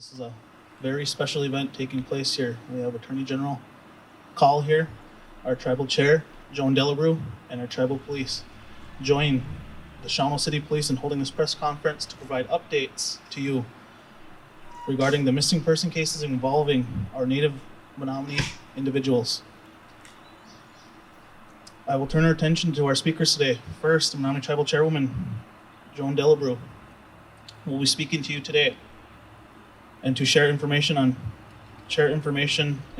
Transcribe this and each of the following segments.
This is a very special event taking place here. We have Attorney General Call here, our tribal chair, Joan Delabrew, and our tribal police join the Shawano City Police in holding this press conference to provide updates to you regarding the missing person cases involving our native Menominee individuals. I will turn our attention to our speakers today. First, Menominee Tribal Chairwoman Joan Delabrew will be speaking to you today and to share information and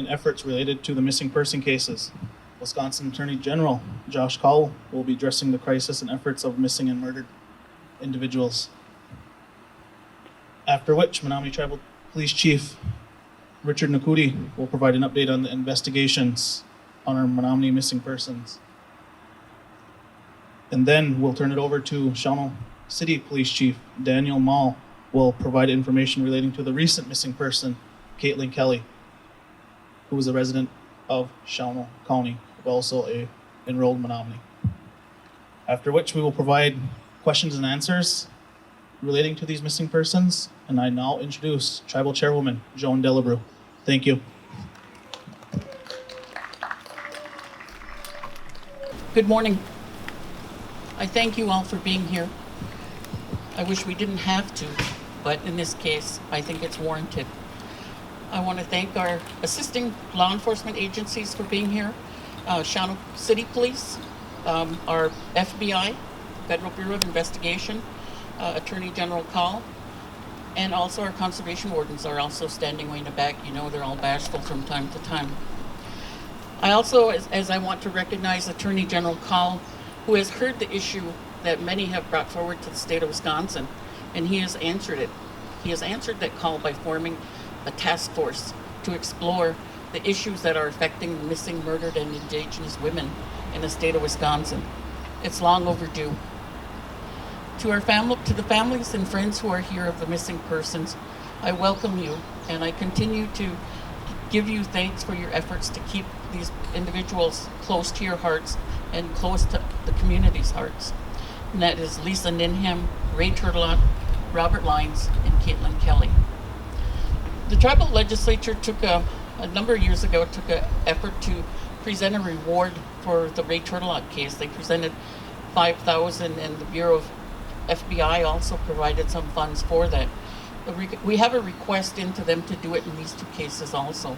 efforts related to the missing person cases. Wisconsin Attorney General Josh Call will be addressing the crisis and efforts of missing and murdered individuals. After which, Menominee Tribal Police Chief Richard Nakudi will provide an update on the investigations on our Menominee missing persons. And then we'll turn it over to Shawano City Police Chief Daniel Mall will provide information relating to the recent missing person, Caitlin Kelly, who is a resident of Shawano County, but also a enrolled Menominee. After which we will provide questions and answers relating to these missing persons, and I now introduce Tribal Chairwoman Joan Delabrew. Thank you. Good morning. I thank you all for being here. I wish we didn't have to, but in this case, I think it's warranted. I want to thank our assisting law enforcement agencies for being here, Shawano City Police, our FBI, Federal Bureau of Investigation, Attorney General Call, and also our conservation wardens are also standing way in the back. You know, they're all bashful from time to time. I also, as I want to recognize Attorney General Call, who has heard the issue that many have brought forward to the state of Wisconsin, and he has answered it. He has answered that call by forming a task force to explore the issues that are affecting missing, murdered, and Indigenous women in the state of Wisconsin. It's long overdue. To the families and friends who are here of the missing persons, I welcome you, and I continue to give you thanks for your efforts to keep these individuals close to your hearts and close to the community's hearts. And that is Lisa Ninham, Ray Turtelot, Robert Lyons, and Caitlin Kelly. The tribal legislature took a number of years ago, took an effort to present a reward for the Ray Turtelot case. They presented $5,000, and the Bureau of FBI also provided some funds for that. We have a request into them to do it in these two cases also.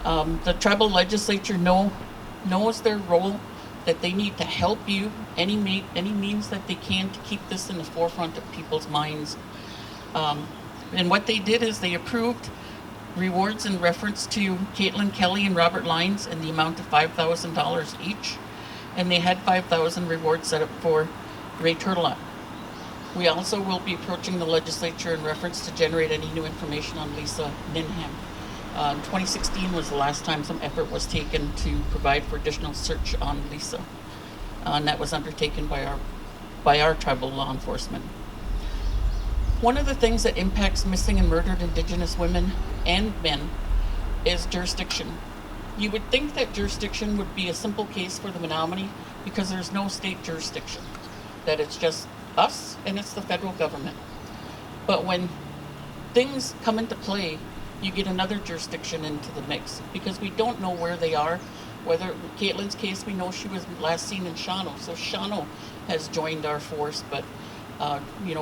The tribal legislature knows their role, that they need to help you any means that they can to keep this in the forefront of people's minds. And what they did is they approved rewards in reference to Caitlin Kelly and Robert Lyons in the amount of $5,000 each, and they had 5,000 rewards set up for Ray Turtelot. We also will be approaching the legislature in reference to generate any new information on Lisa Ninham. 2016 was the last time some effort was taken to provide for additional search on Lisa, and that was undertaken by our tribal law enforcement. One of the things that impacts missing and murdered Indigenous women and men is jurisdiction. You would think that jurisdiction would be a simple case for the Menominee because there's no state jurisdiction, that it's just us and it's the federal government. But when things come into play, you get another jurisdiction into the mix because we don't know where they are. Whether Caitlin's case, we know she was last seen in Shawano, so Shawano has joined our force, but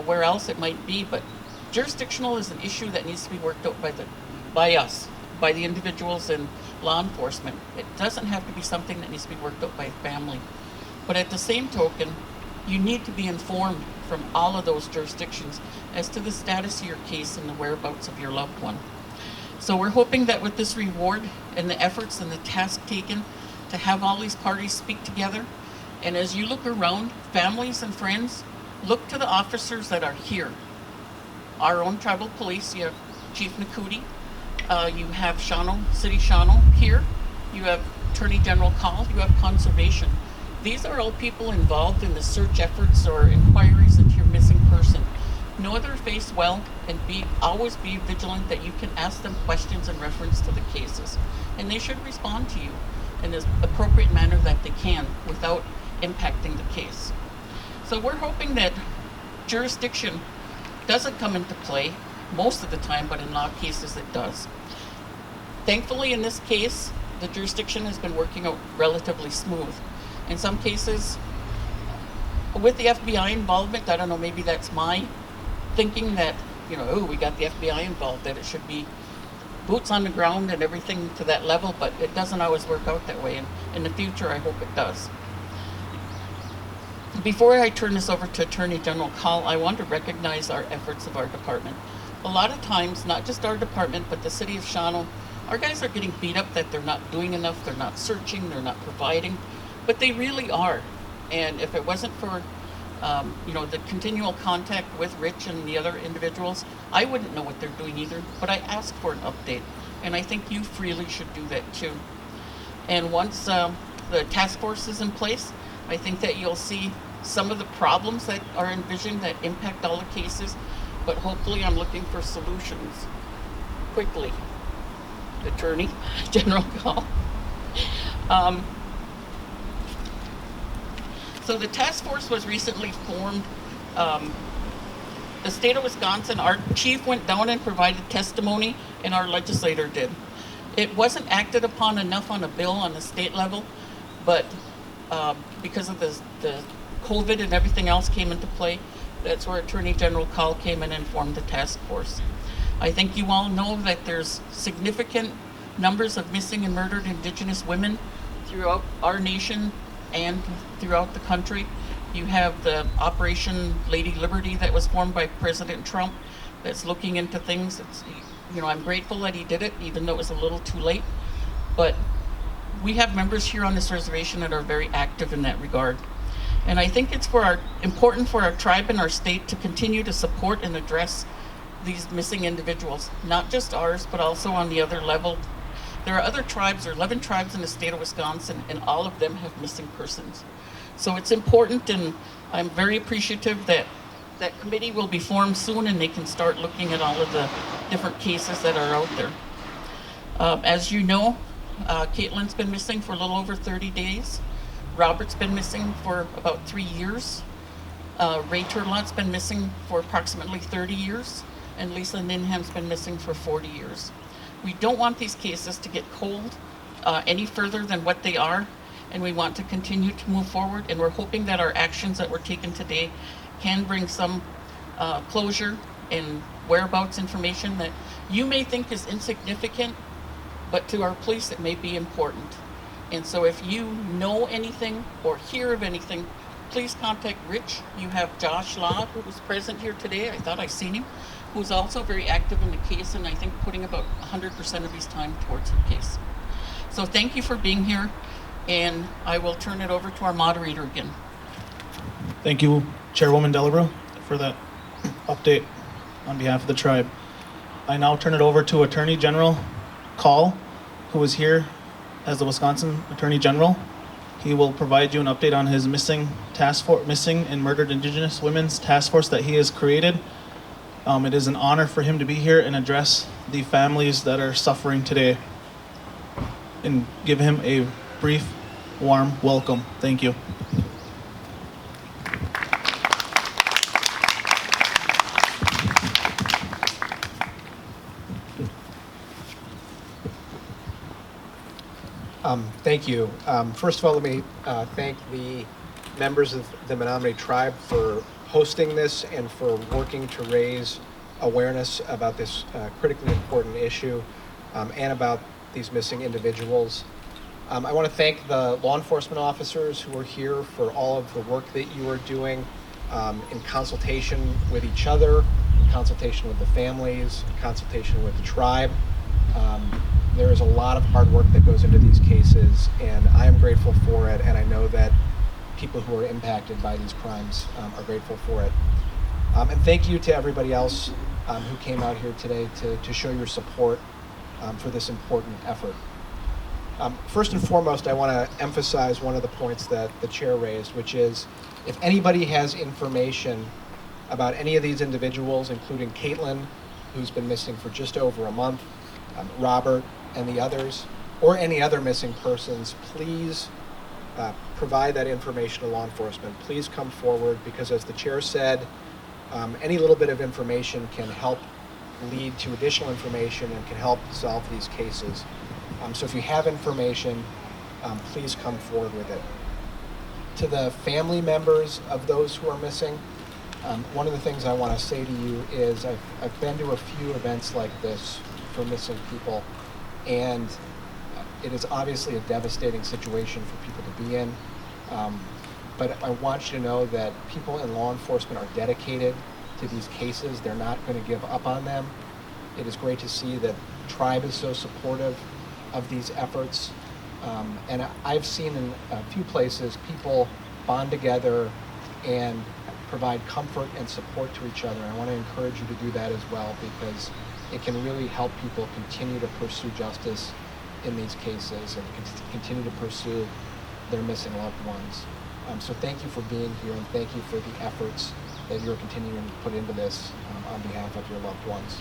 where else it might be. But jurisdictional is an issue that needs to be worked out by us, by the individuals in law enforcement. It doesn't have to be something that needs to be worked out by a family. But at the same token, you need to be informed from all of those jurisdictions as to the status of your case and the whereabouts of your loved one. So we're hoping that with this reward and the efforts and the task taken to have all these parties speak together, and as you look around, families and friends, look to the officers that are here. Our own tribal police, you have Chief Nakudi, you have City Shawano here, you have Attorney General Call, you have Conservation. These are all people involved in the search efforts or inquiries into your missing person. Know their face well and always be vigilant that you can ask them questions in reference to the cases. And they should respond to you in the appropriate manner that they can without impacting the case. So we're hoping that jurisdiction doesn't come into play most of the time, but in a lot of cases it does. Thankfully, in this case, the jurisdiction has been working out relatively smooth. In some cases, with the FBI involvement, I don't know, maybe that's my thinking that, oh, we got the FBI involved, that it should be boots on the ground and everything to that level, but it doesn't always work out that way. And in the future, I hope it does. Before I turn this over to Attorney General Call, I want to recognize our efforts of our department. A lot of times, not just our department, but the city of Shawano, our guys are getting beat up that they're not doing enough, they're not searching, they're not providing, but they really are. And if it wasn't for the continual contact with Rich and the other individuals, I wouldn't know what they're doing either, but I asked for an update, and I think you freely should do that too. And once the task force is in place, I think that you'll see some of the problems that are envisioned that impact all the cases, but hopefully I'm looking for solutions quickly. Attorney General Call. So the task force was recently formed. The state of Wisconsin, our chief went down and provided testimony, and our legislator did. It wasn't acted upon enough on a bill on the state level, but because of the COVID and everything else came into play, that's where Attorney General Call came in and formed the task force. I think you all know that there's significant numbers of missing and murdered Indigenous women throughout our nation and throughout the country. You have the Operation Lady Liberty that was formed by President Trump that's looking into things. I'm grateful that he did it, even though it was a little too late. But we have members here on this reservation that are very active in that regard. And I think it's important for our tribe and our state to continue to support and address these missing individuals, not just ours, but also on the other level. There are other tribes, there are 11 tribes in the state of Wisconsin, and all of them have missing persons. So it's important, and I'm very appreciative that that committee will be formed soon and they can start looking at all of the different cases that are out there. As you know, Caitlin's been missing for a little over 30 days. Robert's been missing for about 3 years. Ray Turlot's been missing for approximately 30 years. And Lisa Ninham's been missing for 40 years. We don't want these cases to get cold any further than what they are, and we want to continue to move forward, and we're hoping that our actions that were taken today can bring some closure and whereabouts information that you may think is insignificant, but to our police it may be important. And so if you know anything or hear of anything, please contact Rich. You have Josh Law, who was present here today. I thought I seen him, who's also very active in the case, and I think putting about 100% of his time towards the case. So thank you for being here, and I will turn it over to our moderator again. Thank you, Chairwoman Delabro, for that update on behalf of the tribe. I now turn it over to Attorney General Call, who is here as the Wisconsin Attorney General. He will provide you an update on his missing and murdered Indigenous women's task force that he has created. It is an honor for him to be here and address the families that are suffering today and give him a brief, warm welcome. Thank you. Thank you. First of all, let me thank the members of the Menominee tribe for hosting this and for working to raise awareness about this critically important issue and about these missing individuals. I want to thank the law enforcement officers who are here for all of the work that you are doing in consultation with each other, in consultation with the families, in consultation with the tribe. There is a lot of hard work that goes into these cases, and I am grateful for it, and I know that people who are impacted by these crimes are grateful for it. And thank you to everybody else who came out here today to show your support for this important effort. First and foremost, I want to emphasize one of the points that the chair raised, which is if anybody has information about any of these individuals, including Caitlin, who's been missing for just over a month, Robert, and the others, or any other missing persons, please provide that information to law enforcement. Please come forward, because as the chair said, any little bit of information can help lead to additional information and can help solve these cases. So if you have information, please come forward with it. To the family members of those who are missing, one of the things I want to say to you is I've been to a few events like this for missing people, and it is obviously a devastating situation for people to be in. But I want you to know that people in law enforcement are dedicated to these cases. They're not going to give up on them. It is great to see that Tribe is so supportive of these efforts. And I've seen in a few places people bond together and provide comfort and support to each other. And I want to encourage you to do that as well, because it can really help people continue to pursue justice in these cases and continue to pursue their missing loved ones. So thank you for being here, and thank you for the efforts that you're continuing to put into this on behalf of your loved ones.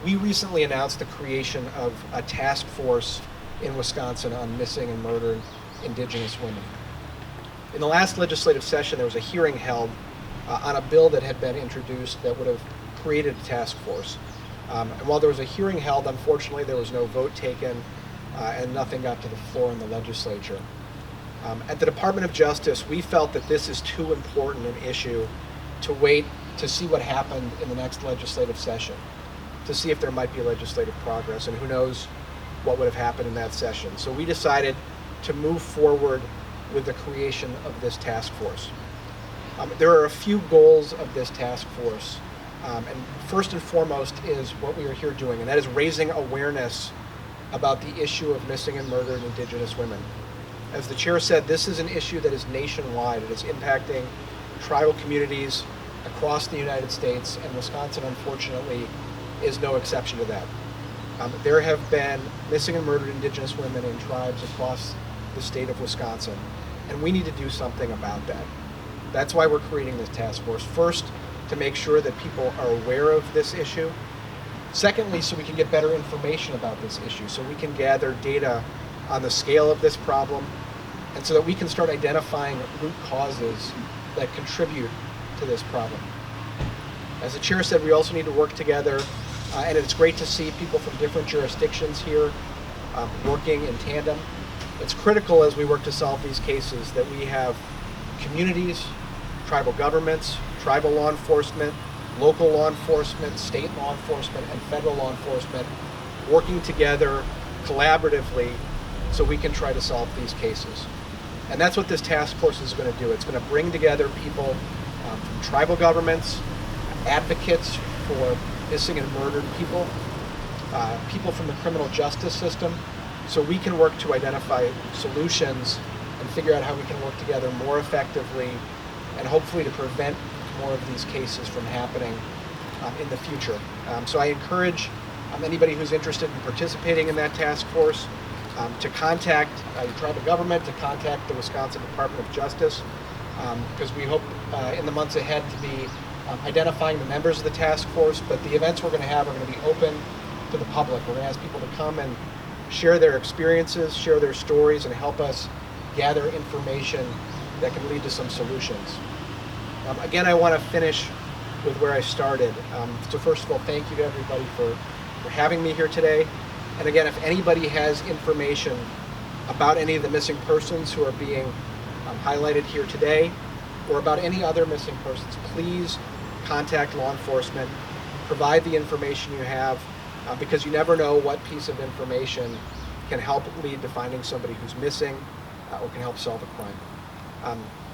We recently announced the creation of a task force in Wisconsin on missing and murdered Indigenous women. In the last legislative session, there was a hearing held on a bill that had been introduced that would have created a task force. And while there was a hearing held, unfortunately, there was no vote taken and nothing got to the floor in the legislature. At the Department of Justice, we felt that this is too important an issue to wait to see what happened in the next legislative session, to see if there might be legislative progress, and who knows what would have happened in that session. So we decided to move forward with the creation of this task force. There are a few goals of this task force, and first and foremost is what we are here doing, and that is raising awareness about the issue of missing and murdered Indigenous women. As the chair said, this is an issue that is nationwide. It is impacting tribal communities across the United States, and Wisconsin, unfortunately, is no exception to that. There have been missing and murdered Indigenous women in tribes across the state of Wisconsin, and we need to do something about that. That's why we're creating this task force. First, to make sure that people are aware of this issue. Secondly, so we can get better information about this issue, so we can gather data on the scale of this problem, and so that we can start identifying root causes that contribute to this problem. As the chair said, we also need to work together, and it's great to see people from different jurisdictions here working in tandem. It's critical as we work to solve these cases that we have communities, tribal governments, tribal law enforcement, local law enforcement, state law enforcement, and federal law enforcement working together collaboratively so we can try to solve these cases. And that's what this task force is going to do. It's going to bring together people from tribal governments, advocates for missing and murdered people, people from the criminal justice system, so we can work to identify solutions and figure out how we can work together more effectively and hopefully to prevent more of these cases from happening in the future. So I encourage anybody who's interested in participating in that task force to contact your tribal government, to contact the Wisconsin Department of Justice, because we hope in the months ahead to be identifying the members of the task force, but the events we're going to have are going to be open to the public. We're going to ask people to come and share their experiences, share their stories, and help us gather information that can lead to some solutions. Again, I want to finish with where I started. So first of all, thank you to everybody for having me here today. And again, if anybody has information about any of the missing persons who are being highlighted here today, or about any other missing persons, please contact law enforcement, provide the information you have, because you never know what piece of information can help lead to finding somebody who's missing or can help solve a crime.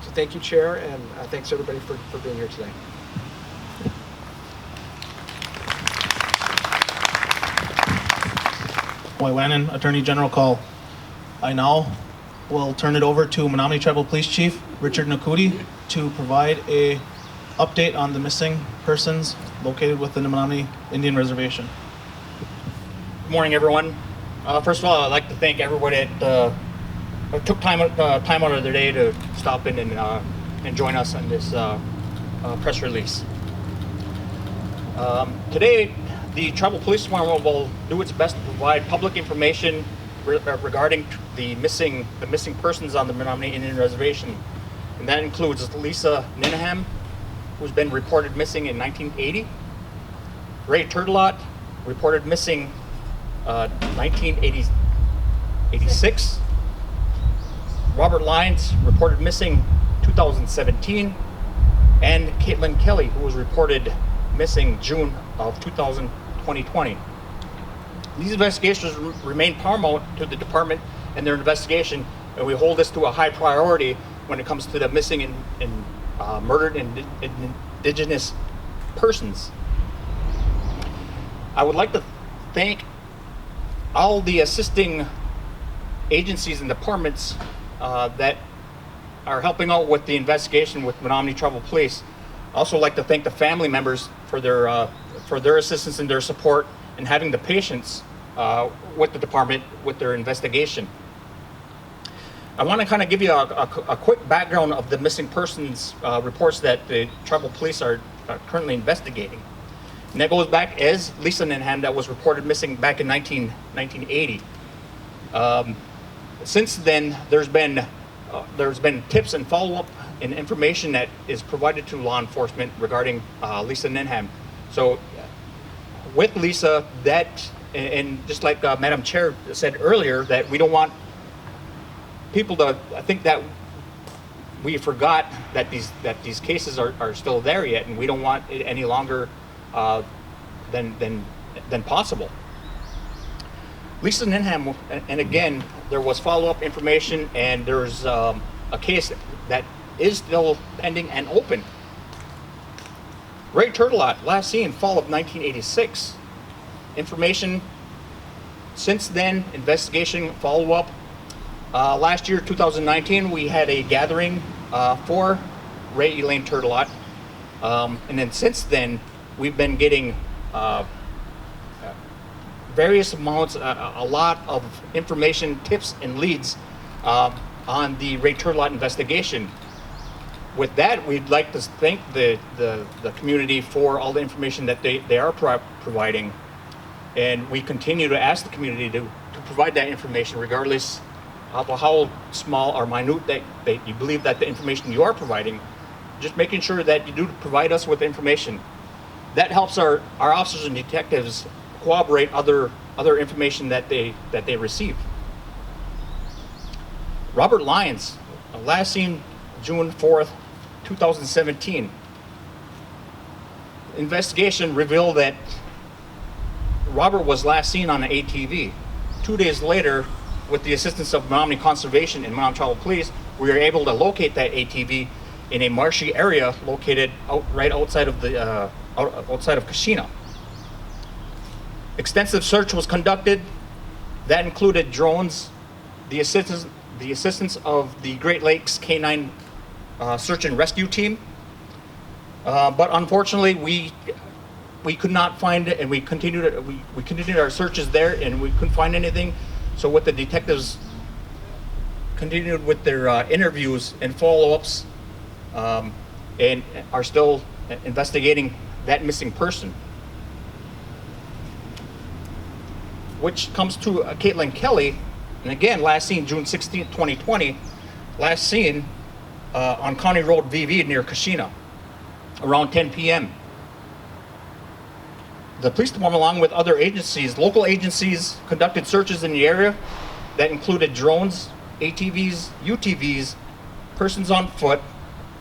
So thank you, Chair, and thanks everybody for being here today. Waiwanan Attorney General call. I now will turn it over to Menominee Tribal Police Chief Richard Nakuti to provide a update on the missing persons located within the Menominee Indian Reservation. Good morning, everyone. First of all, I'd like to thank everybody that took time out of their day to stop in and join us on this press release. Today, the Tribal Police Department will do its best to provide public information regarding the missing persons on the Menominee Indian Reservation, and that includes Lisa Ninaham, who's been reported missing in 1980, Ray Turtelot reported missing 1986. Robert Lyons reported missing 2017. And Caitlin Kelly, who was reported missing June of 2020. These investigations remain paramount to the department and their investigation, and we hold this to a high priority when it comes to the missing and murdered Indigenous persons. I would like to thank all the assisting agencies and departments that are helping out with the investigation with Menominee Tribal Police. I also like to thank the family members for their assistance and their support and having the patience with the department with their investigation. I want to kind of give you a quick background of the missing persons reports that the tribal police are currently investigating. And that goes back as Lisa Ninham, that was reported missing back in 1980. Since then, there's been tips and follow-up and information that is provided to law enforcement regarding Lisa Ninham. So with Lisa, that, and just like Madam Chair said earlier, that we don't want people to think that we forgot that these cases are still there yet, and we don't want it any longer than possible. Lisa Ninham, and again, there was follow-up information, and there's a case that is still pending and open. Ray Turtelot, last seen fall of 1986. Information since then, investigation, follow-up. Last year, 2019, we had a gathering for Ray Elaine Turtelot. And then since then, we've been getting various amounts, a lot of information, tips, and leads on the Ray Turtelot investigation. With that, we'd like to thank the community for all the information that they are providing. And we continue to ask the community to provide that information regardless of how small or minute that you believe that the information you are providing. Just making sure that you do provide us with information. That helps our officers and detectives corroborate other information that they receive. Robert Lyons, last seen June 4th, 2017. Investigation revealed that Robert was last seen on an ATV. 2 days later, with the assistance of Menominee Conservation and Menominee Tribal Police, we were able to locate that ATV in a marshy area located right outside of Kashina. Extensive search was conducted. That included drones, the assistance of the Great Lakes Canine Search and Rescue Team. But unfortunately, we could not find it, and we continued our searches there, and we couldn't find anything. So what the detectives continued with their interviews and follow-ups, and are still investigating that missing person. Which comes to Caitlin Kelly, and again, last seen June 16th, 2020, last seen on County Road VV near Kashina, around 10 p.m. The police department, along with other agencies, local agencies, conducted searches in the area that included drones, ATVs, UTVs, persons on foot,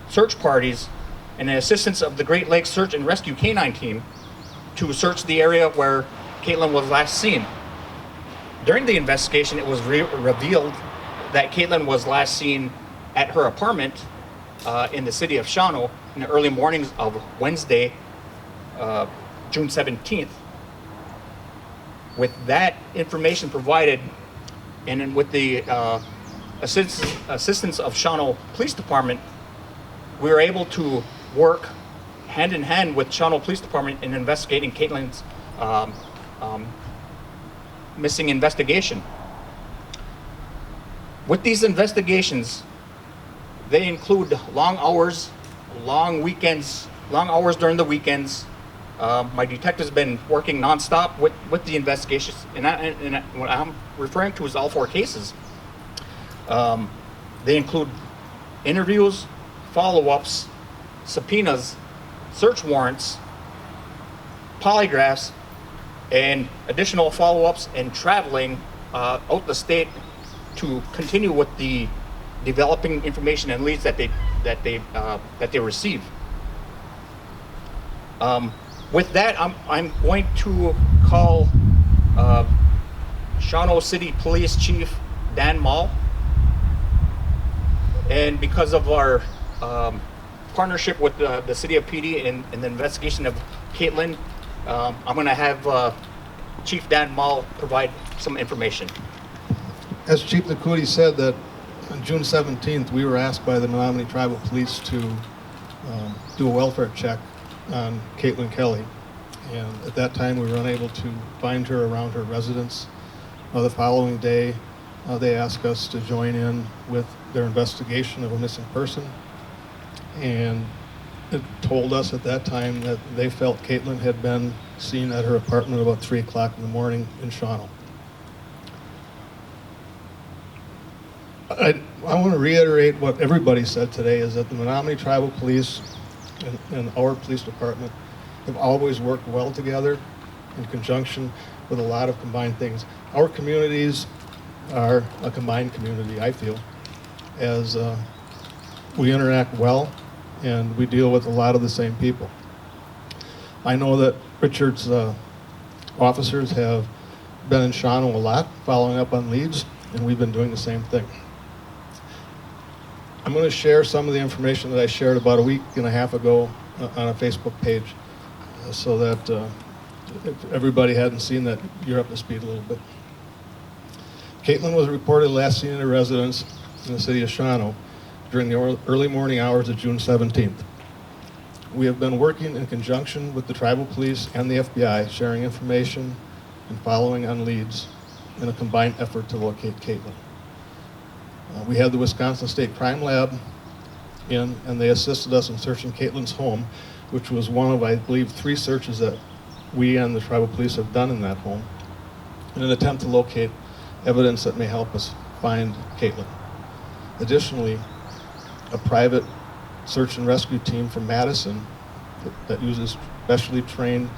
search parties, and the assistance of the Great Lakes Search and Rescue Canine Team to search the area where Caitlin was last seen. During the investigation, it was revealed that Caitlin was last seen at her apartment in the city of Shawano in the early mornings of Wednesday, June 17th. With that information provided, and then with the assistance of Shawano Police Department, we were able to work hand in hand with Shawano Police Department in investigating Caitlin's missing investigation. With these investigations, they include long hours, long weekends, long hours during the weekends. My detectives have been working nonstop with the investigations, and what I'm referring to is all four cases. They include interviews, follow-ups, subpoenas, search warrants, polygraphs, and additional follow-ups and traveling out the state to continue with the developing information and leads that they receive. With that, I'm going to call Shawano City Police Chief Dan Mall, and because of our partnership with the City of PD in the investigation of Caitlin, I'm going to have Chief Dan Mall provide some information. As Chief Nakuti said, that on June 17th, we were asked by the Menominee Tribal Police to do a welfare check on Caitlin Kelly. And at that time, we were unable to find her around her residence. The following day, they asked us to join in with their investigation of a missing person. And it told us at that time that they felt Caitlin had been seen at her apartment about 3 o'clock in the morning in Shawano. I want to reiterate what everybody said today, is that the Menominee Tribal Police and our police department have always worked well together in conjunction with a lot of combined things. Our communities are a combined community, I feel, as we interact well and we deal with a lot of the same people. I know that Richard's officers have been in Shawano a lot, following up on leads, and we've been doing the same thing. I'm going to share some of the information that I shared about a week and a half ago on a Facebook page, so that if everybody hadn't seen that, you're up to speed a little bit. Caitlin was reported last seen at her residence in the city of Shawano during the early morning hours of June 17th. We have been working in conjunction with the tribal police and the FBI, sharing information and following on leads in a combined effort to locate Caitlin. We had the Wisconsin State Crime Lab in, and they assisted us in searching Caitlin's home, which was one of, I believe, 3 searches that we and the tribal police have done in that home, in an attempt to locate evidence that may help us find Caitlin. Additionally, a private search and rescue team from Madison that uses specially trained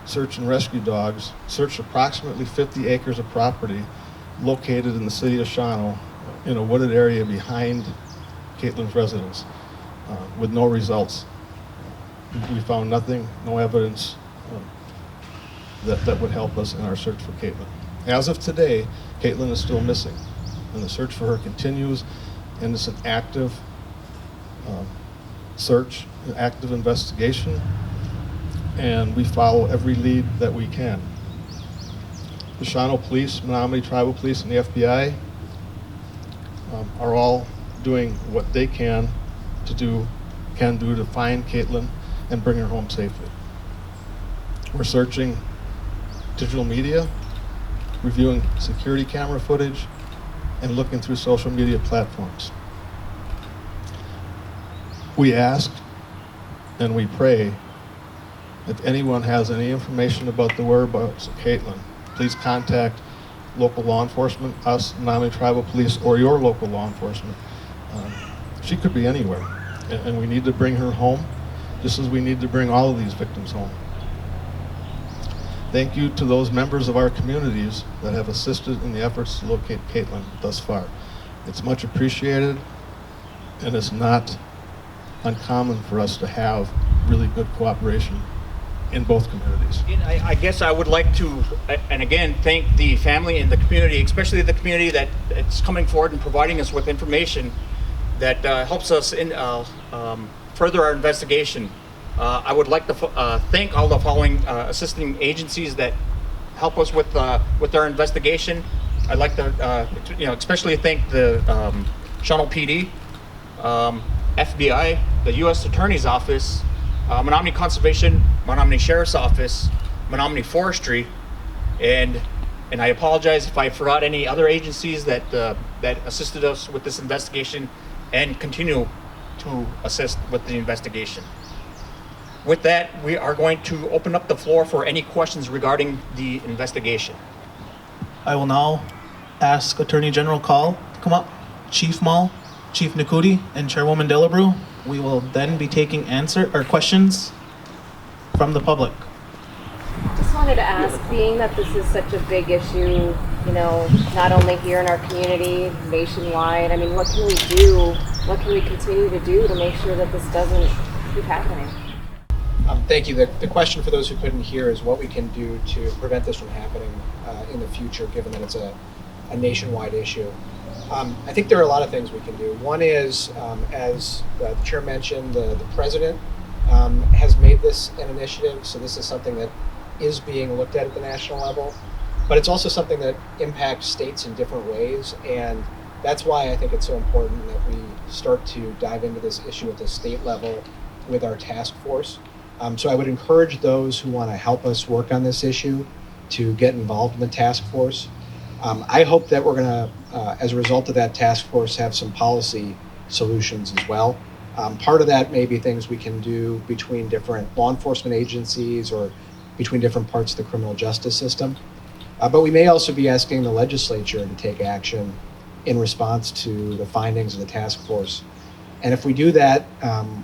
search and rescue dogs searched approximately 50 acres of property located in the city of Shawano in a wooded area behind Caitlin's residence, with no results. We found nothing, no evidence that would help us in our search for Caitlin. As of today, Caitlin is still missing, and the search for her continues, and it's an active search, an active investigation, and we follow every lead that we can. The Shawano Police, Menominee Tribal Police, and the FBI are all doing what they can do to find Caitlin and bring her home safely. We're searching digital media, reviewing security camera footage, and looking through social media platforms. We ask and we pray, if anyone has any information about the whereabouts of Caitlin, please contact local law enforcement, us, Menominee Tribal Police, or your local law enforcement. She could be anywhere, and we need to bring her home, just as we need to bring all of these victims home. Thank you to those members of our communities that have assisted in the efforts to locate Caitlin thus far. It's much appreciated, and it's not uncommon for us to have really good cooperation in both communities. And I guess I would like to, and again, thank the family and the community, especially the community that's coming forward and providing us with information that helps us in further our investigation. I would like to thank all the following assisting agencies that help us with our investigation. I'd like to, especially thank the Shawano PD, FBI, the U.S. Attorney's Office, Menominee Conservation, Menominee Sheriff's Office, Menominee Forestry, and I apologize if I forgot any other agencies that assisted us with this investigation and continue to assist with the investigation. With that, we are going to open up the floor for any questions regarding the investigation. I will now ask Attorney General Call to come up, Chief Mall, Chief Nakuti, and Chairwoman Dillabrew. We will then be taking questions from the public. wanted to ask, being that this is such a big issue, not only here in our community, nationwide, I mean, what can we do? What can we continue to do to make sure that this doesn't keep happening? Thank you. The question for those who couldn't hear is what we can do to prevent this from happening in the future, given that it's a nationwide issue. I think there are a lot of things we can do. One is, as the chair mentioned, the president has made this an initiative, so this is something that is being looked at the national level, but it's also something that impacts states in different ways, and that's why I think it's so important that we start to dive into this issue at the state level with our task force. So I would encourage those who want to help us work on this issue to get involved in the task force. I hope that we're going to, as a result of that task force, have some policy solutions as well. Part of that may be things we can do between different law enforcement agencies or between different parts of the criminal justice system. But we may also be asking the legislature to take action in response to the findings of the task force. And if we do that,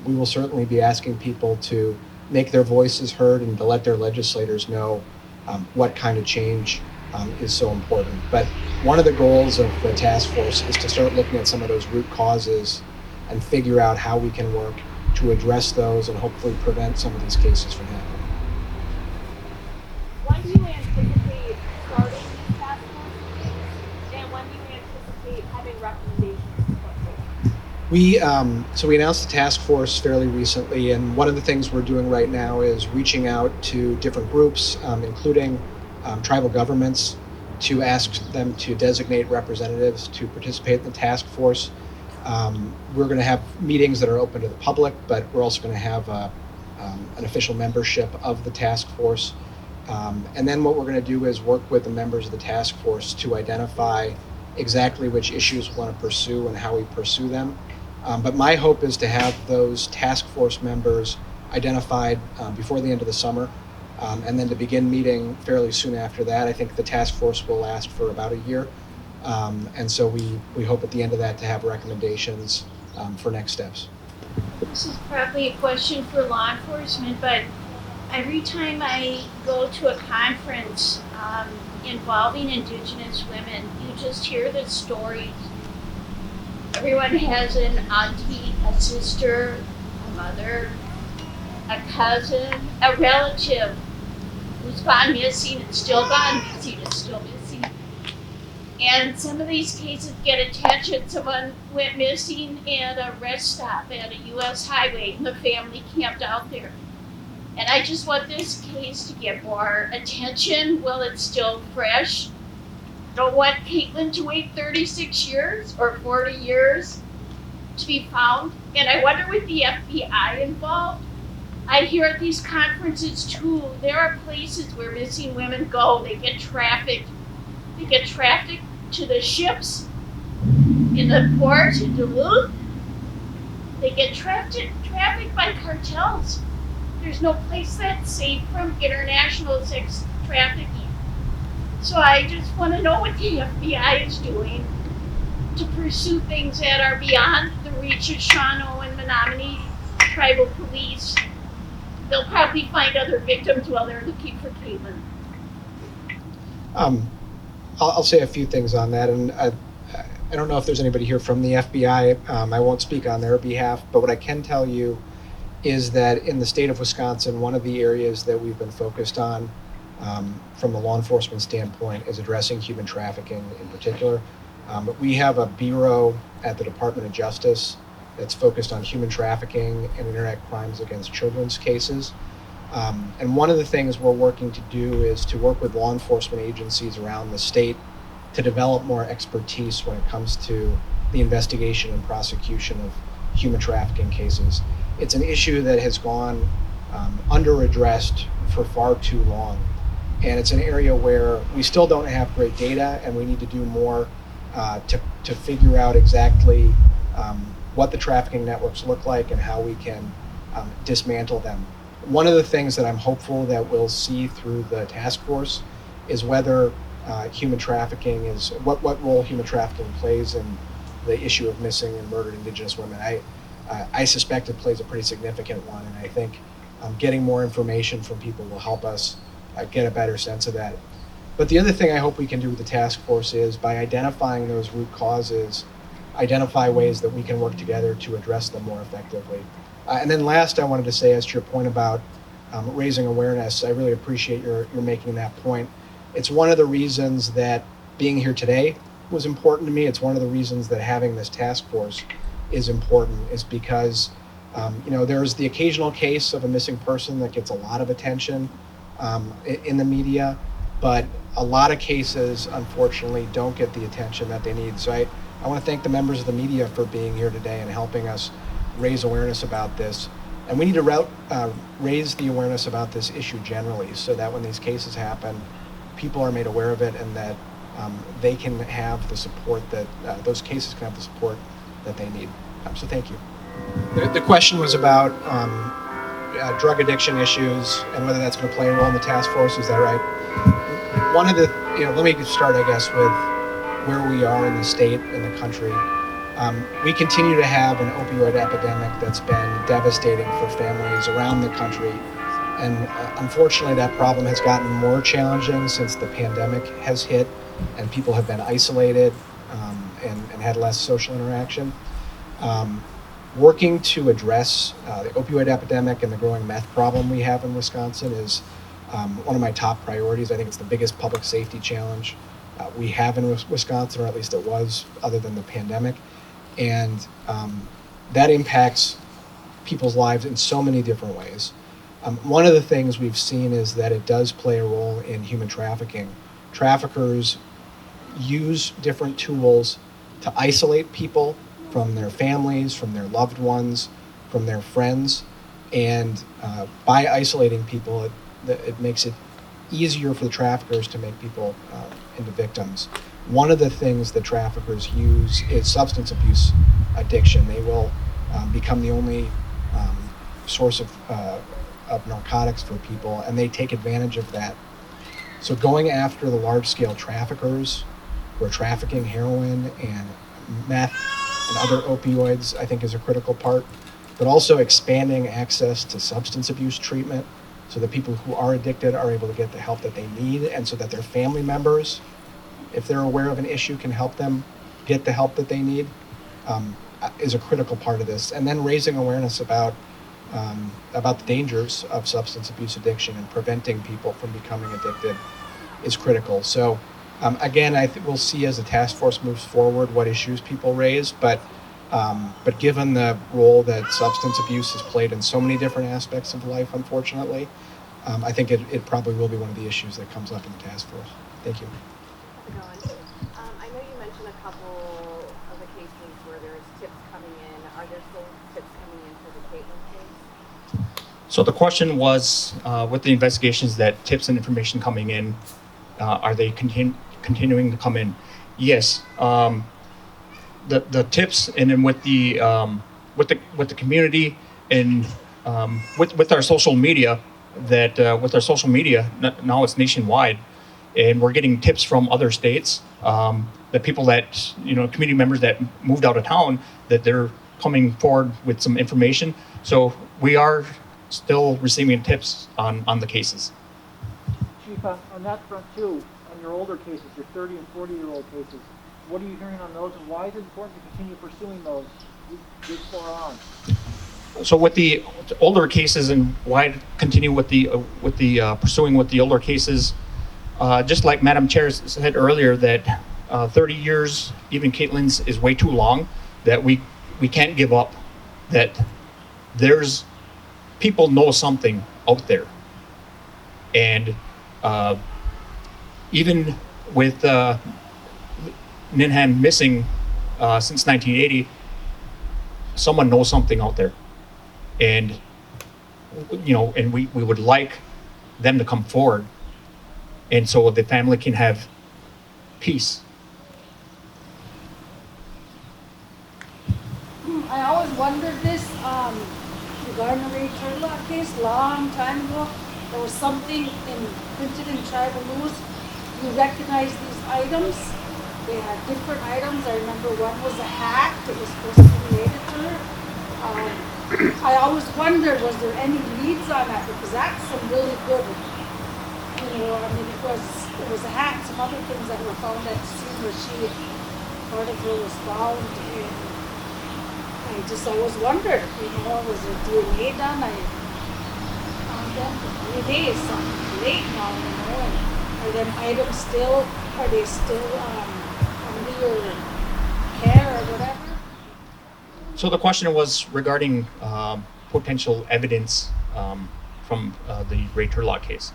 we will certainly be asking people to make their voices heard and to let their legislators know what kind of change is so important. But one of the goals of the task force is to start looking at some of those root causes and figure out how we can work to address those and hopefully prevent some of these cases from happening. When do you anticipate starting these task force? And when do you anticipate having recommendations? We announced the task force fairly recently, and one of the things we're doing right now is reaching out to different groups, including tribal governments, to ask them to designate representatives to participate in the task force. We're going to have meetings that are open to the public, but we're also going to have an official membership of the task force. And then what we're going to do is work with the members of the task force to identify exactly which issues we want to pursue and how we pursue them. But my hope is to have those task force members identified before the end of the summer, and then to begin meeting fairly soon after that. I think the task force will last for about a year. And so we hope at the end of that to have recommendations for next steps. This is probably a question for law enforcement, but every time I go to a conference involving Indigenous women, you just hear the stories. Everyone has an auntie, a sister, a mother, a cousin, a relative who's gone missing and still gone missing and still missing. And some of these cases get attention. Someone went missing at a rest stop at a U.S. highway and the family camped out there. And I just want this case to get more attention while it's still fresh. I don't want Caitlin to wait 36 years or 40 years to be found. And I wonder with the FBI involved, I hear at these conferences too, there are places where missing women go. They get trafficked. They get trafficked to the ships in the port in Duluth. They get trafficked by cartels. There's no place that's safe from international sex trafficking. So I just want to know what the FBI is doing to pursue things that are beyond the reach of Shawano and Menominee tribal police. They'll probably find other victims while they're looking for Caitlin. I'll say a few things on that, and I don't know if there's anybody here from the FBI. I won't speak on their behalf, but what I can tell you is that in the state of Wisconsin, one of the areas that we've been focused on from a law enforcement standpoint is addressing human trafficking in particular. We have a bureau at the Department of Justice that's focused on human trafficking and internet crimes against children's cases. And one of the things we're working to do is to work with law enforcement agencies around the state to develop more expertise when it comes to the investigation and prosecution of human trafficking cases. It's an issue that has gone under-addressed for far too long. And it's an area where we still don't have great data, and we need to do more to figure out exactly what the trafficking networks look like and how we can dismantle them. One of the things that I'm hopeful that we'll see through the task force is whether human trafficking is, what role human trafficking plays in the issue of missing and murdered Indigenous women. I suspect it plays a pretty significant one, and I think getting more information from people will help us get a better sense of that. But the other thing I hope we can do with the task force is, by identifying those root causes, identify ways that we can work together to address them more effectively. And then last, I wanted to say, as to your point about raising awareness, I really appreciate your making that point. It's one of the reasons that being here today was important to me. It's one of the reasons that having this task force is important, is because there's the occasional case of a missing person that gets a lot of attention in the media, but a lot of cases, unfortunately, don't get the attention that they need. So I want to thank the members of the media for being here today and helping us raise awareness about this. And we need to raise the awareness about this issue generally, so that when these cases happen, people are made aware of it, and that they can have the support that those cases can have the support that they need. So thank you. The question was about drug addiction issues and whether that's going to play a role in the task force. Is that right? One of the, let me start, I guess, with where we are in the state and the country. We continue to have an opioid epidemic that's been devastating for families around the country. And unfortunately, that problem has gotten more challenging since the pandemic has hit and people have been isolated and had less social interaction. Working to address the opioid epidemic and the growing meth problem we have in Wisconsin is one of my top priorities. I think it's the biggest public safety challenge we have in Wisconsin, or at least it was, other than the pandemic. And that impacts people's lives in so many different ways. One of the things we've seen is that it does play a role in human trafficking. Traffickers use different tools to isolate people from their families, from their loved ones, from their friends. And by isolating people, it makes it easier for the traffickers to make people into victims. One of the things that traffickers use is substance abuse addiction. They will become the only source of narcotics for people, and they take advantage of that. So going after the large-scale traffickers who are trafficking heroin and meth and other opioids, I think, is a critical part, but also expanding access to substance abuse treatment so that people who are addicted are able to get the help that they need, and so that their family members, if they're aware of an issue, can help them get the help that they need, is a critical part of this. And then raising awareness about the dangers of substance abuse addiction and preventing people from becoming addicted is critical. So again, we'll see as the task force moves forward what issues people raise, but given the role that substance abuse has played in so many different aspects of life, unfortunately, I think it probably will be one of the issues that comes up in the task force. Thank you. How's it going? I know you mentioned a couple of the cases where there's tips coming in. Are there still tips coming in for the Caitlin case? So the question was, with the investigations, that tips and information coming in, are they continuing to come in? Yes. The tips, and then with the community, and with our social media, now it's nationwide, and we're getting tips from other states. The people that, community members that moved out of town, that they're coming forward with some information. So we are still receiving tips on the cases. Chief, on that front too, on your older cases, your 30 and 40-year-old cases, what are you hearing on those, and why is it important to continue pursuing those this far on? So with the older cases, and why continue with the pursuing with the older cases, just like Madam Chair said earlier, that 30 years, even Caitlin's, is way too long. That we can't give up. That there's people know something out there, and even with Ninhan missing since 1980, someone knows something out there, and and we would like them to come forward, and so the family can have peace. I always wondered this, the Gardner Ray Turlock case, long time ago. There was something printed in tribal news. You recognize these items. They had different items. I remember one was a hat that was supposed to be related to her. I always wondered, was there any leads on that? Because that's some really good I mean, it was a hat, some other things that were found at the scene where part of her was found, and I just always wondered, was there DNA done? I found them for 3 days, so I'm late now, and are them items still, are they still, under your care or whatever? So the question was regarding potential evidence from the Ray Turlock case.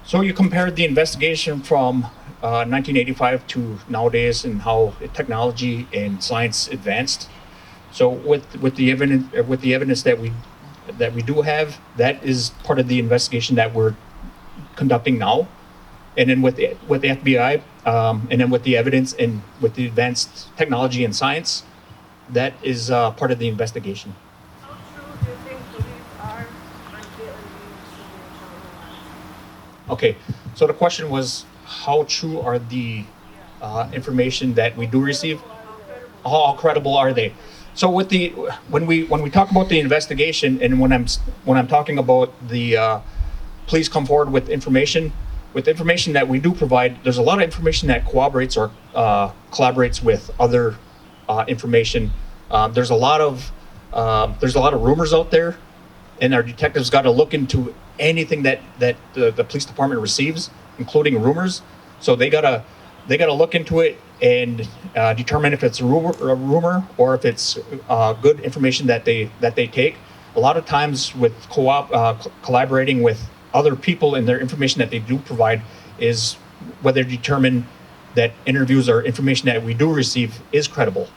So you compared the investigation from 1985 to nowadays and how technology and science advanced. So with the evidence that we do have, that is part of the investigation that we're conducting now. And then with the FBI, and then with the evidence and with the advanced technology and science, that is part of the investigation. How true do you think police are on Caitlin being severely traumatized? Okay, so the question was, how true are the information that we do receive? How credible are they? So with when we talk about the investigation, and when I'm talking about the please come forward with information that we do provide, there's a lot of information that corroborates or collaborates with other information. There's a lot of rumors out there, and our detectives got to look into anything that the police department receives, including rumors. So they gotta look into it and determine if it's a rumor or if it's good information that they take. A lot of times with collaborating with other people and their information that they do provide is whether determine that interviews or information that we do receive is credible.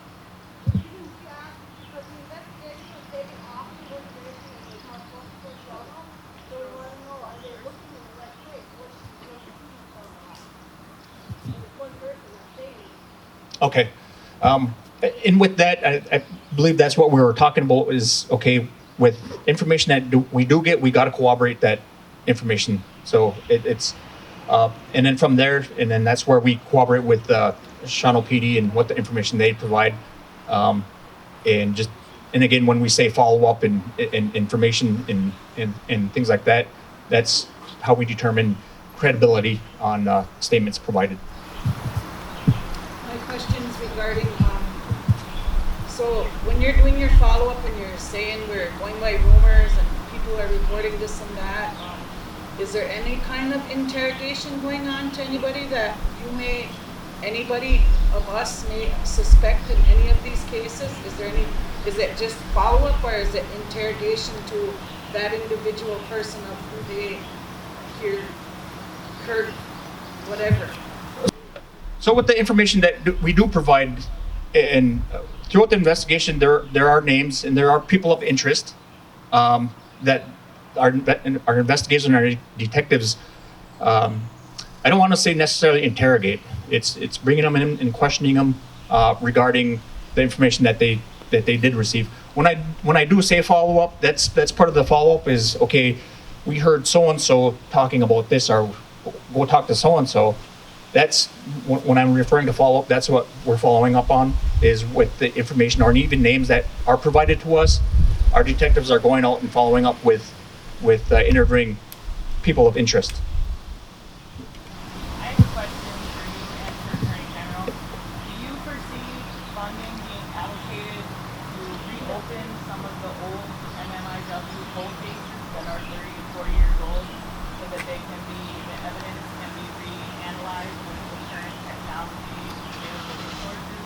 Okay. And with that, I believe that's what we were talking about is, okay, with information that we do get, we got to corroborate that information. So it's, and then from there, and then that's where we cooperate with Shawano PD and what the information they provide. And again, when we say follow up and information and things like that, that's how we determine credibility on statements provided. My question's regarding, so when you're doing your follow-up and you're saying we're going by rumors and people are reporting this and that, is there any kind of interrogation going on to anybody that anybody of us may suspect in any of these cases? Is it just follow-up, or is it interrogation to that individual person of who they heard, whatever? So with the information that we do provide, and throughout the investigation, there are names and there are people of interest that our investigators and our detectives. I don't want to say necessarily interrogate. It's bringing them in and questioning them regarding the information that they did receive. When I do say follow up, that's part of the follow up is, okay, we heard so and so talking about this, or go talk to so and so. That's when I'm referring to follow up. That's what we're following up on, is with the information or even names that are provided to us. Our detectives are going out and following up with interviewing people of interest. I have a question for you and for Attorney General. Do you foresee funding being allocated to reopen some of the old MMIW cold cases that are 30 and 40 years old, so that the evidence can be reanalyzed with the current technology and available resources?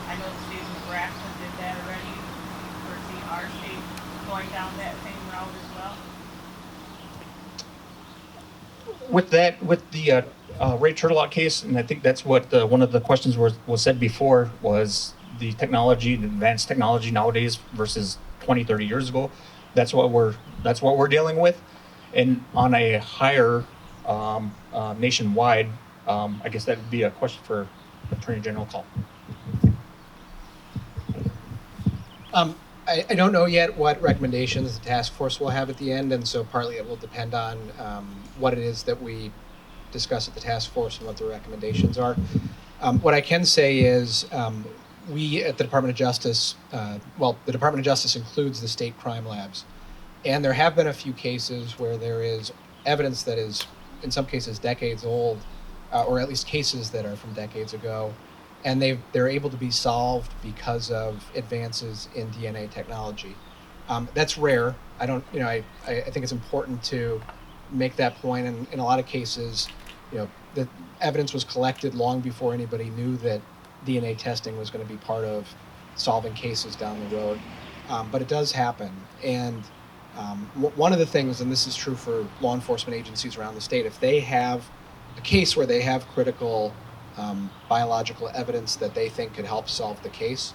I know the state of Nebraska did that already. Do you foresee our state going down that same route as well? With the Ray Turlock case, and I think that's what one of the questions was said before, was the technology, the advanced technology nowadays versus 20, 30 years ago. That's what we're dealing with. And on a higher nationwide, I guess that would be a question for Attorney General Call. I don't know yet what recommendations the task force will have at the end, and so partly it will depend on what it is that we discuss at the task force and what the recommendations are. What I can say is we at the Department of Justice, the Department of Justice includes the state crime labs, and there have been a few cases where there is evidence that is in some cases decades old, or at least cases that are from decades ago, and they're able to be solved because of advances in DNA technology. That's rare. I don't, you know, I think it's important to make that point. And in a lot of cases, you know, the evidence was collected long before anybody knew that DNA testing was going to be part of solving cases down the road. But it does happen. And one of the things, and this is true for law enforcement agencies around the state, if they have a case where they have critical biological evidence that they think could help solve the case,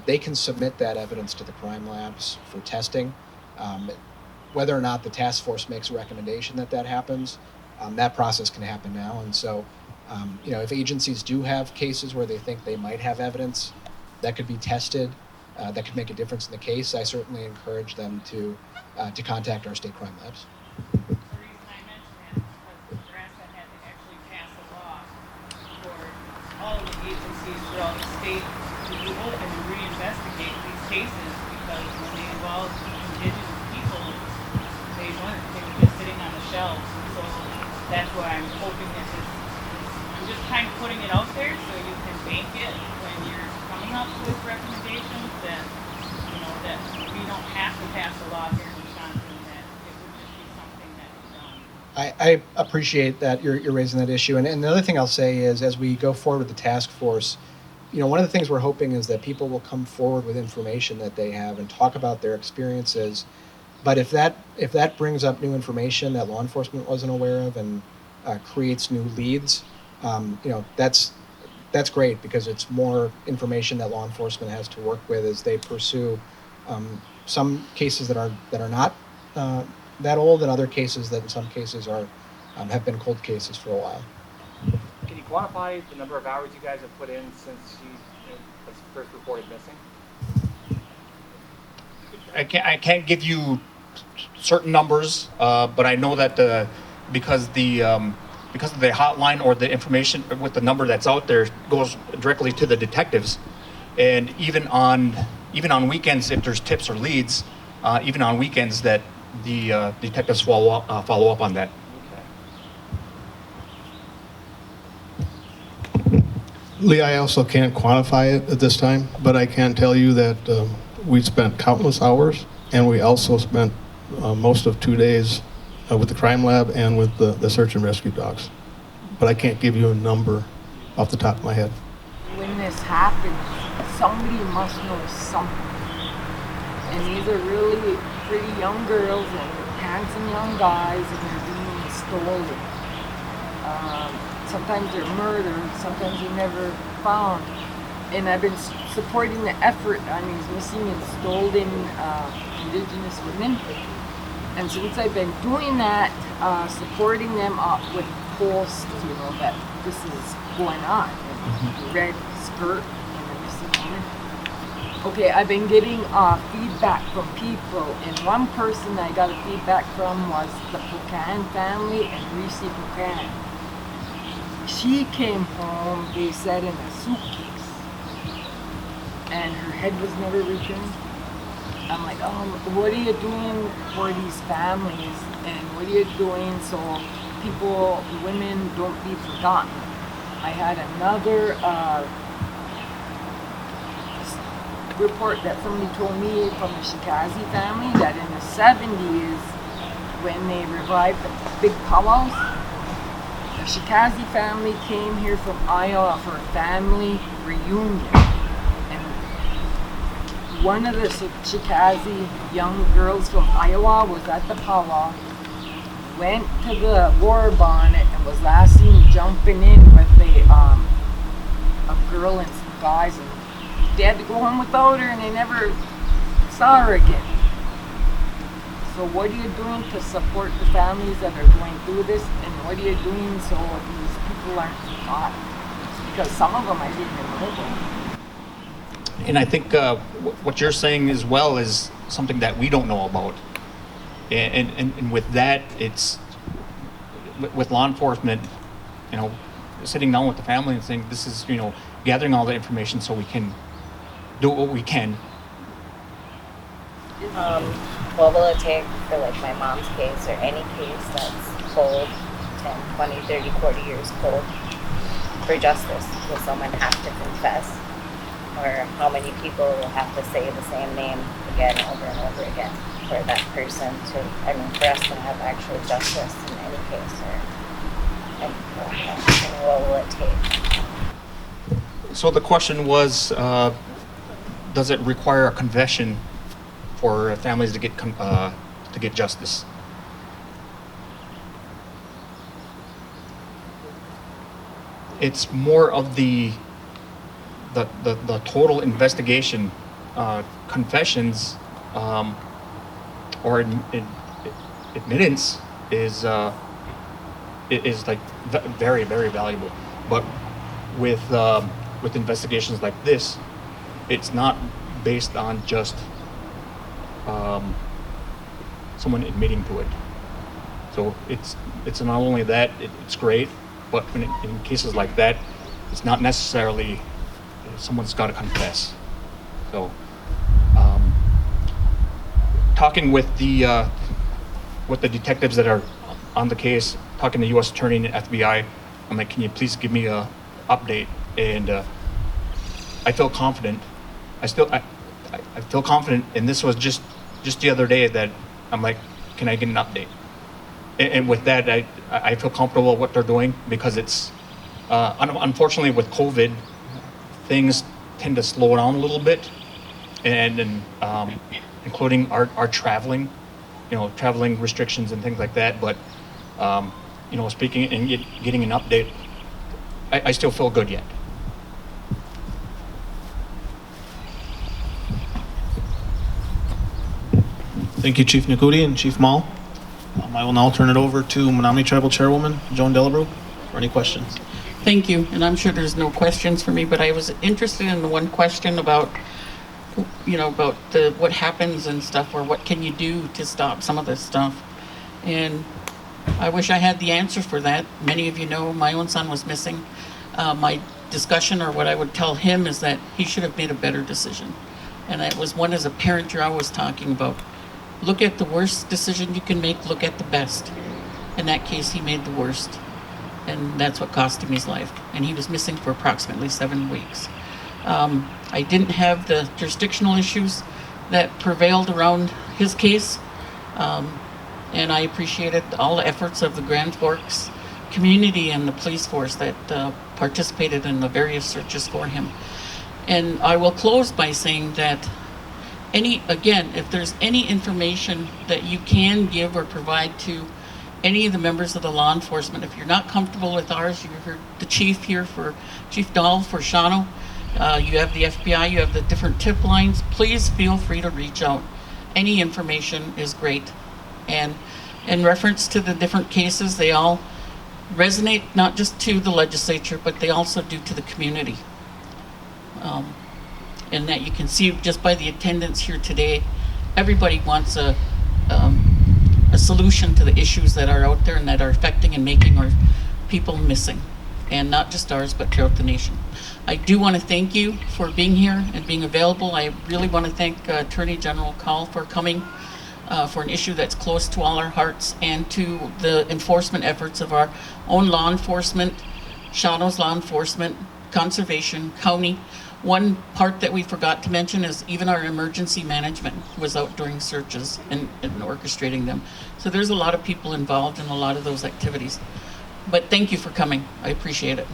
they can submit that evidence to the crime labs for testing. Whether or not the task force makes a recommendation that happens, that process can happen now. And so, you know, if agencies do have cases where they think they might have evidence that could be tested, that could make a difference in the case, I certainly encourage them to contact our state crime labs. The reason I mention that is because Nebraska had to actually pass a law for all of the agencies throughout the state to open and reinvestigate these cases, because when they involved indigenous people, they weren't. They were just sitting on the shelves. So that's why I'm hoping that I'm just kind of putting it out there so you can bank it when you're coming up with recommendations, that, you know, that we don't have to pass a law here in Wisconsin, that it would just be something that's done. I appreciate that you're raising that issue. And the other thing I'll say is, as we go forward with the task force, you know, one of the things we're hoping is that people will come forward with information that they have and talk about their experiences. But if that brings up new information that law enforcement wasn't aware of and creates new leads, you know, that's great, because it's more information that law enforcement has to work with as they pursue some cases that are not that old, and other cases that in some cases are have been cold cases for a while. Can you quantify the number of hours you guys have put in since she was first reported missing? I can't give you certain numbers, but I know that because of the hotline or the information with the number that's out there goes directly to the detectives, and even on weekends, if there's tips or leads, even on weekends, that the detectives follow up on that. Lee, I also can't quantify it at this time, but I can tell you that we spent countless hours, and we also spent most of 2 days with the crime lab and with the search and rescue dogs. But I can't give you a number off the top of my head. When this happened, somebody must know something. And these are really pretty young girls and handsome young guys, and they're being stolen. Sometimes they're murdered, sometimes they're never found. And I've been supporting the effort on these missing and stolen Indigenous women. And since I've been doing that, supporting them up with posts, you know, that this is going on. And the red skirt and the missing woman. Okay, I've been getting feedback from people, and one person I got a feedback from was the Pocan family and Reese Pocan. She came home, they said, in a suitcase, and her head was never returned. I'm like, what are you doing for these families, and what are you doing so people, women, don't be forgotten? I had another report that somebody told me from the Shikazi family that in the 70s, when they revived the big powwows, the Shikazi family came here from Iowa for a family reunion. And one of the Shikazi young girls from Iowa was at the powwow, went to the war bonnet, and was last seen jumping in with a girl and some guys, and they had to go home without her, and they never saw her again. So what are you doing to support the families that are going through this, and what are you doing so these people aren't forgotten? Because some of them I didn't even know about. And I think what you're saying as well is something that we don't know about. And with that, it's with law enforcement, you know, sitting down with the family and saying, this is, you know, gathering all the information so we can do what we can. What will it take for like my mom's case or any case that's cold 10, 20, 30, 40 years cold for justice? Will someone have to confess? Or how many people will have to say the same name again, over and over again, for that person to, I mean, for us to have actual justice in any case, and what will it take? So the question was, does it require a confession for families to get justice? It's more of the total investigation. Confessions or admittance is like very, very valuable. But with investigations like this, it's not based on just someone admitting to it. So it's not only that it's great, but in cases like that, it's not necessarily someone's got to confess. So talking with the detectives that are on the case, talking to U.S. Attorney and FBI, I'm like, can you please give me a update? And I feel confident. I feel confident, and this was just the other day that I'm like, can I get an update? And with that, I feel comfortable with what they're doing, because it's unfortunately with COVID, things tend to slow down a little bit, and including our traveling, traveling restrictions and things like that. But speaking and getting an update, I still feel good yet. Thank you, Chief Nakuti and Chief Mall. I will now turn it over to Menominee Tribal Chairwoman Joan Delabrew for any questions. Thank you, and I'm sure there's no questions for me, but I was interested in the one question about, about what happens and stuff, or what can you do to stop some of this stuff. And I wish I had the answer for that. Many of you know my own son was missing. My discussion, or what I would tell him, is that he should have made a better decision. And it was one as a parent you're always talking about. Look at the worst decision you can make, look at the best. In that case, he made the worst. And that's what cost him his life. And he was missing for approximately 7 weeks. I didn't have the jurisdictional issues that prevailed around his case. And I appreciated all the efforts of the Grand Forks community and the police force that participated in the various searches for him. And I will close by saying that if there's any information that you can give or provide to any of the members of the law enforcement, if you're not comfortable with ours, you heard the chief here, for Chief Dahl for Shawano, you have the FBI, you have the different tip lines, please feel free to reach out. Any information is great. And in reference to the different cases, they all resonate not just to the legislature, but they also do to the community. And that you can see just by the attendance here today, everybody wants a solution to the issues that are out there and that are affecting and making our people missing, and not just ours, but throughout the nation. I do want to thank you for being here and being available. I really want to thank Attorney General Call for coming for an issue that's close to all our hearts, and to the enforcement efforts of our own law enforcement, Shawano's law enforcement, conservation, county. One part that we forgot to mention is even our emergency management was out during searches and orchestrating them. So there's a lot of people involved in a lot of those activities. But thank you for coming. I appreciate it.